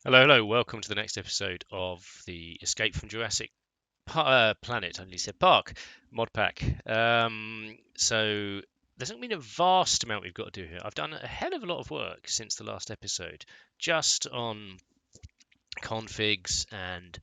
Hello, hello. Welcome to the next episode of the Escape from Jurassic Planet. I nearly said Park mod pack. So there's not been a vast amount we've got to do here. I've done a hell of a lot of work since the last episode, just on configs and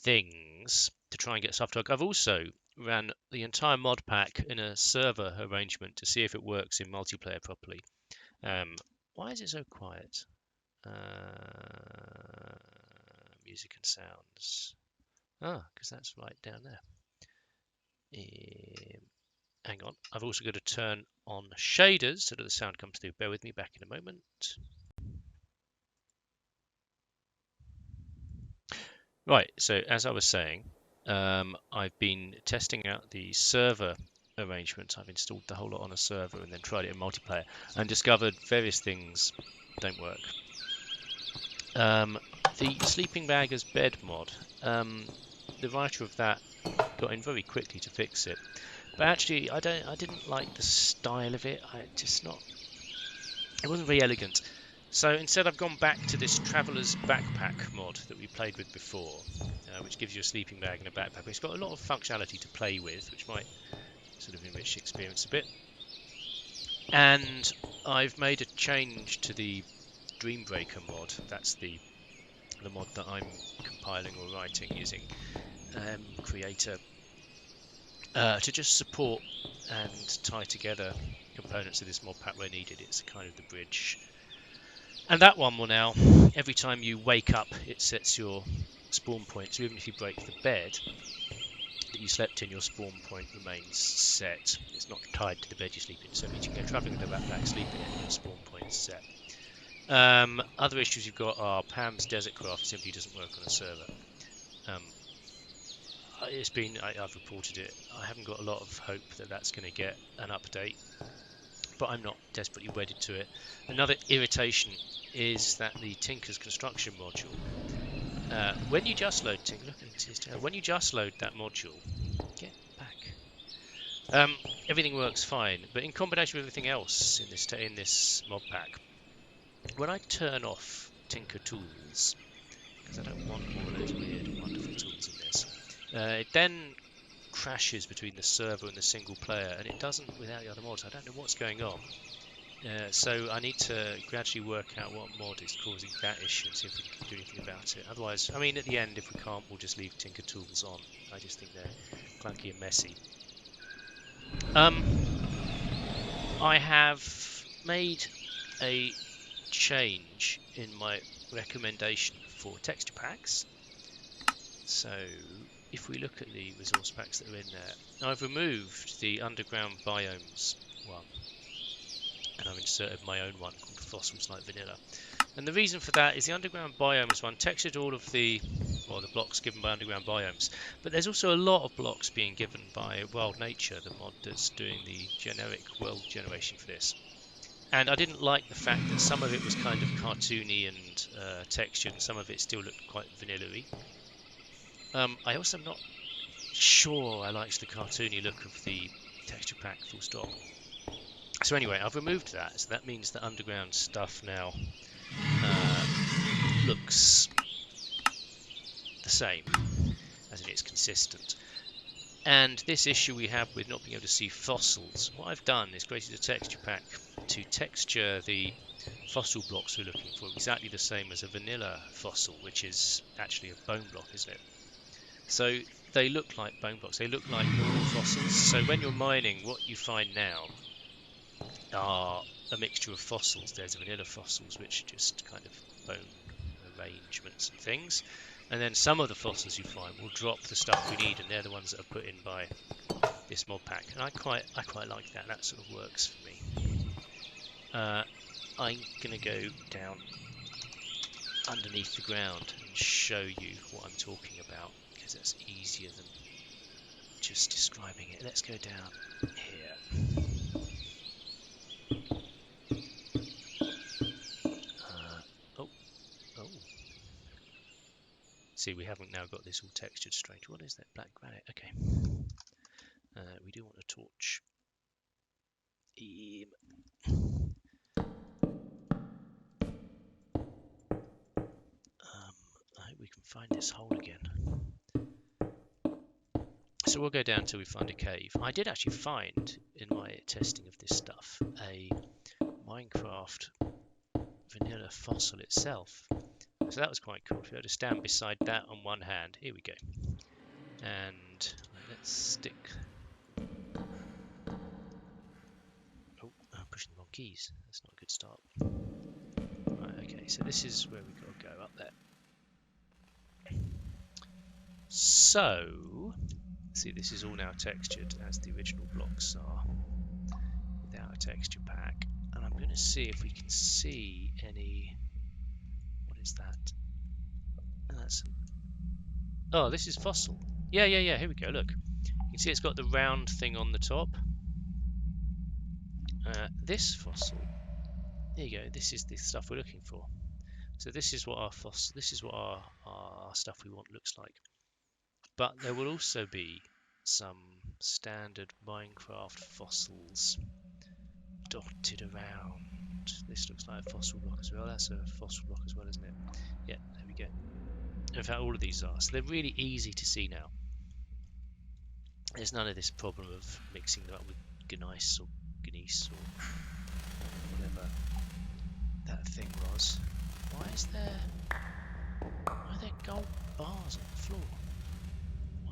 things to try and get stuff to work. I've also ran the entire mod pack in a server arrangement to see if it works in multiplayer properly. Why is it so quiet? Music and sounds. Ah, because that's right down there. Hang on. I've also got to turn on shaders so that the sound comes through. Bear with me back in a moment. Right, so as I was saying, I've been testing out the server arrangement. I've installed the whole lot on a server and then tried it in multiplayer and discovered various things don't work. The sleeping bag as bed mod, the writer of that got in very quickly to fix it, but actually I didn't like the style of it. It wasn't very elegant. So instead I've gone back to this traveller's backpack mod that we played with before, which gives you a sleeping bag and a backpack. It's got a lot of functionality to play with, which might sort of enrich the experience a bit. And I've made a change to the Dreambreaker mod. That's the mod that I'm compiling or writing using Creator to just support and tie together components of this mod pack where needed. It's kind of the bridge. And that one will now, every time you wake up, it sets your spawn point. So even if you break the bed that you slept in, your spawn point remains set. It's not tied to the bed you sleep in. So it means you can go travelling with a backpack, sleep in it, and your spawn point is set. Other issues you've got are Pam's Desert Craft simply doesn't work on a server. I've reported it. I haven't got a lot of hope that that's going to get an update, but I'm not desperately wedded to it. Another irritation is that the Tinker's construction module, when you just load Tinker, look at his tail. When you just load that module, get back. Everything works fine, but in combination with everything else in this mod pack, when I turn off Tinker tools, because I don't want all of those weird, wonderful tools in this, it then crashes between the server and the single player, and it doesn't without the other mods. I don't know what's going on. So I need to gradually work out what mod is causing that issue and see if we can do anything about it. Otherwise, I mean, at the end, if we can't, we'll just leave Tinker Tools on. I just think they're clunky and messy. I have made a change in my recommendation for texture packs. So if we look at the resource packs that are in there, I've removed the underground biomes one, and I've inserted my own one called Fossils Like Vanilla. And the reason for that is the underground biomes one textured all of the blocks given by underground biomes, but there's also a lot of blocks being given by WildNature, the mod that's doing the generic world generation for this. And I didn't like the fact that some of it was kind of cartoony and textured, and some of it still looked quite vanilla-y. I also am not sure I liked the cartoony look of the texture pack full stop. So anyway, I've removed that, so that means the underground stuff now looks the same, as in it's consistent. And this issue we have with not being able to see fossils, what I've done is created a texture pack to texture the fossil blocks we're looking for exactly the same as a vanilla fossil, which is actually a bone block, isn't it? So they look like bone blocks, they look like normal fossils. So when you're mining, what you find now are a mixture of fossils. There's vanilla fossils, which are just kind of bone arrangements and things. And then some of the fossils you find will drop the stuff we need, and they're the ones that are put in by this mod pack. And I quite like that. That sort of works for me. I'm going to go down underneath the ground and show you what I'm talking about, because that's easier than just describing it. Let's go down here. Oh. See, we haven't now got this all textured straight. What is that? Black granite. Okay. We do want a torch. find this hole again. So we'll go down till we find a cave. I did actually find, in my testing of this stuff, a Minecraft vanilla fossil itself. So that was quite cool. If you had to stand beside that on one hand, here we go. And let's stick. Oh, I'm pushing the wrong keys. That's not a good start. Right, okay, so this is where we've got to go, up there. So, see, this is all now textured as the original blocks are, without a texture pack. And I'm going to see if we can see any. What is that? And that's. Oh, this is fossil. Yeah. Here we go. Look, you can see it's got the round thing on the top. This fossil. There you go. This is the stuff we're looking for. So this is what our fossil. This is what our stuff we want looks like. But there will also be some standard Minecraft fossils dotted around. This looks like a fossil block as well. That's a fossil block as well, isn't it? Yeah, there we go. In fact, all of these are. So they're really easy to see now. There's none of this problem of mixing them up with gneiss or whatever that thing was. Why are there gold bars on the floor?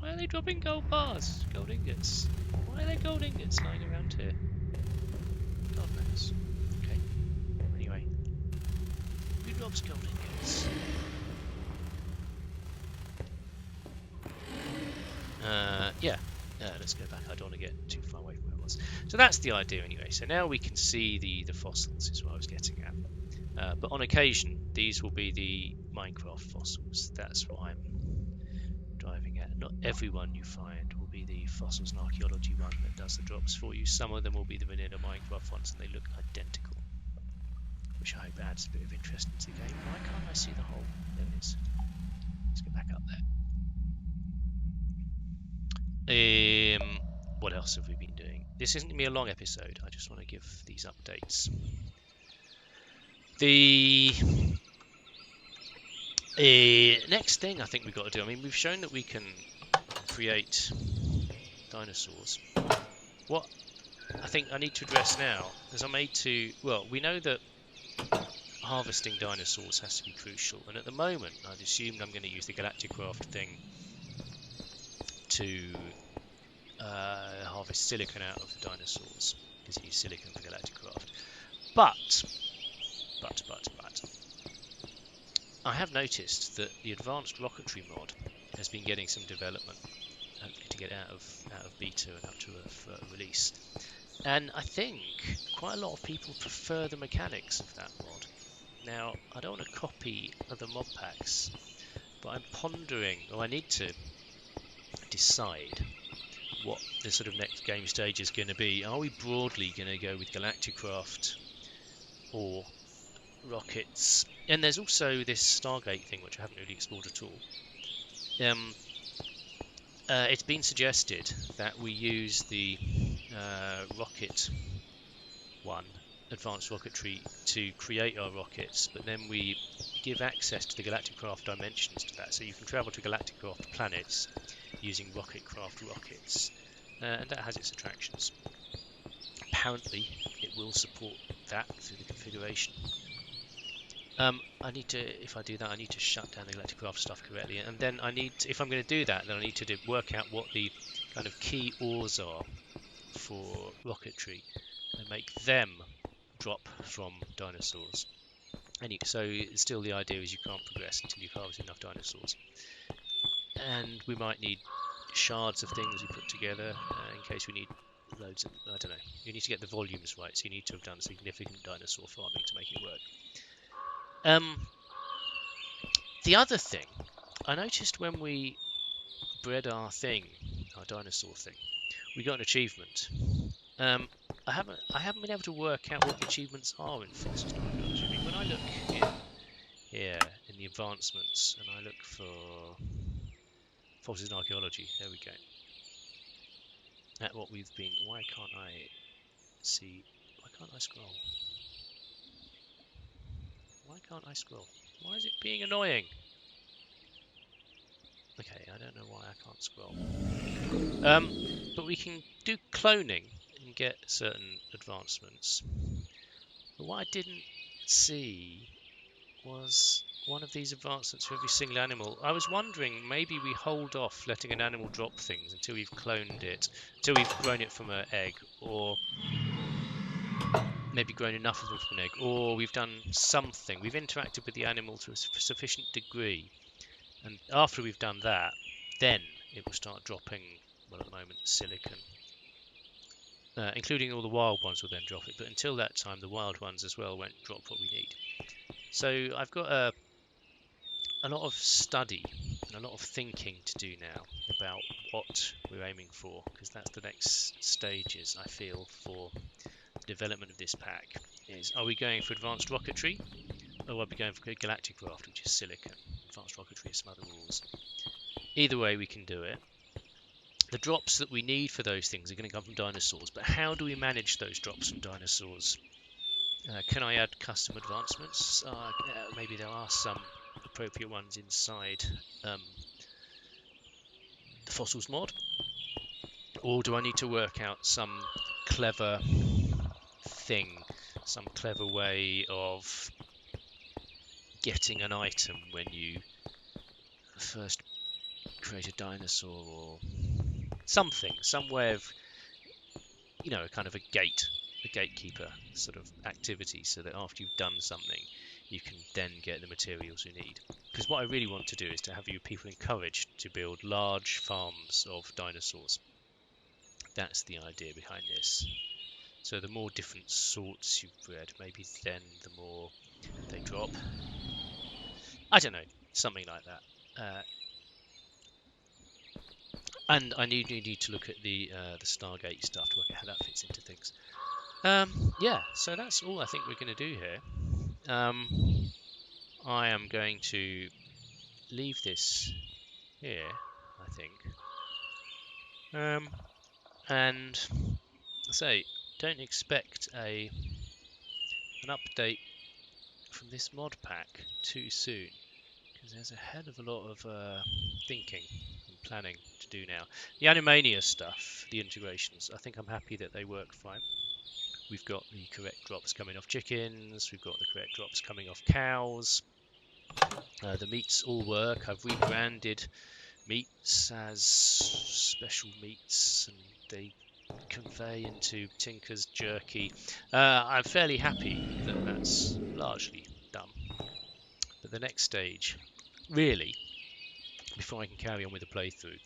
Why are they dropping gold bars? Gold ingots. Why are there gold ingots lying around here? God knows. Okay. Anyway. Who drops gold ingots? Yeah. Let's go back. I don't want to get too far away from where it was. So that's the idea anyway. So now we can see the fossils is what I was getting at. But on occasion, these will be the Minecraft fossils. That's what I'm driving at. Not everyone you find will be the fossils and archaeology one that does the drops for you. Some of them will be the vanilla Minecraft ones and they look identical, which I hope adds a bit of interest into the game. Why can't I see the hole? There it is. Let's get back up there. What else have we been doing? This isn't going to be a long episode. I just want to give these updates. The next thing I think we've got to do, I mean, we've shown that we can create dinosaurs. What I think I need to address now is we know that harvesting dinosaurs has to be crucial, and at the moment I've assumed I'm going to use the Galacticraft thing to harvest silicon out of the dinosaurs, because you use silicon for Galacticraft. But I have noticed that the Advanced Rocketry mod has been getting some development, hopefully to get out of beta and up to a release. And I think quite a lot of people prefer the mechanics of that mod. Now, I don't want to copy other mod packs, but I'm pondering, or I need to decide what the sort of next game stage is going to be. Are we broadly going to go with Galacticraft or rockets? And there's also this Stargate thing, which I haven't really explored at all. It's been suggested that we use the rocket one, Advanced Rocketry, to create our rockets, but then we give access to the Galacticraft dimensions to that, so you can travel to Galacticraft planets using Rocketcraft rockets, and that has its attractions. Apparently, it will support that through the configuration. If I do that, I need to shut down the Galacticraft stuff correctly, and then if I'm going to do that, then I need to work out what the kind of key ores are for rocketry, and make them drop from dinosaurs. So still the idea is you can't progress until you've harvested enough dinosaurs. And we might need shards of things we put together in case we need loads of, I don't know. You need to get the volumes right, so you need to have done significant dinosaur farming to make it work. The other thing, I noticed when we bred our dinosaur thing, we got an achievement. I haven't been able to work out what the achievements are in fossils and archaeology. I mean, when I look here in the advancements and I look for fossils and archaeology, there we go. At what we've been. Why can't I see? Why can't I scroll? Why can't I scroll? Why is it being annoying? Okay, I don't know why I can't scroll. But we can do cloning and get certain advancements. But what I didn't see was one of these advancements for every single animal. I was wondering, maybe we hold off letting an animal drop things until we've cloned it, until we've grown it from an egg, or maybe grown enough of them from an egg, or we've done something. We've interacted with the animal to a sufficient degree, and after we've done that, then it will start dropping, well, at the moment, silicon. Including all the wild ones will then drop it, but until that time, the wild ones as well won't drop what we need. So I've got a lot of study and a lot of thinking to do now about what we're aiming for, because that's the next stages, I feel, for the development of this pack. Is, are we going for advanced rocketry, or are we going for Galacticraft, which is silicon? Advanced rocketry is some other rules. Either way, we can do it. The drops that we need for those things are going to come from dinosaurs, but how do we manage those drops from dinosaurs? Can I add custom advancements? Maybe there are some appropriate ones inside the fossils mod, or do I need to work out some clever thing, some clever way of getting an item when you first create a dinosaur, or something, some way of, you know, a kind of a gatekeeper sort of activity, so that after you've done something, you can then get the materials you need. Because what I really want to do is to have you people encouraged to build large farms of dinosaurs. That's the idea behind this. So the more different sorts you've bred, maybe then the more they drop. I don't know, something like that. And I need to look at the Stargate stuff to work out how that fits into things. Yeah, so that's all I think we're going to do here. I am going to leave this here, I think. And say, don't expect an update from this mod pack too soon, because there's a hell of a lot of thinking and planning to do now. The Animania stuff, the integrations, I think I'm happy that they work fine. We've got the correct drops coming off chickens, we've got the correct drops coming off cows. The meats all work. I've rebranded meats as special meats, and they convey into Tinker's jerky. I'm fairly happy that that's largely done. But the next stage, really, before I can carry on with the playthrough,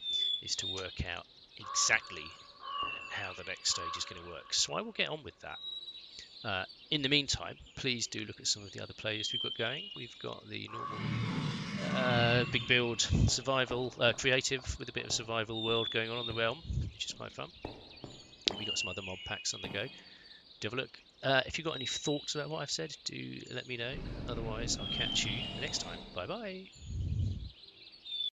is to work out exactly how the next stage is going to work. So I will get on with that. In the meantime, please do look at some of the other playlists we've got going. We've got the normal big build survival creative with a bit of survival world going on the realm, which is quite fun. We've got some other mod packs on the go. Do have a look. If you've got any thoughts about what I've said, do let me know. Otherwise, I'll catch you next time. Bye bye.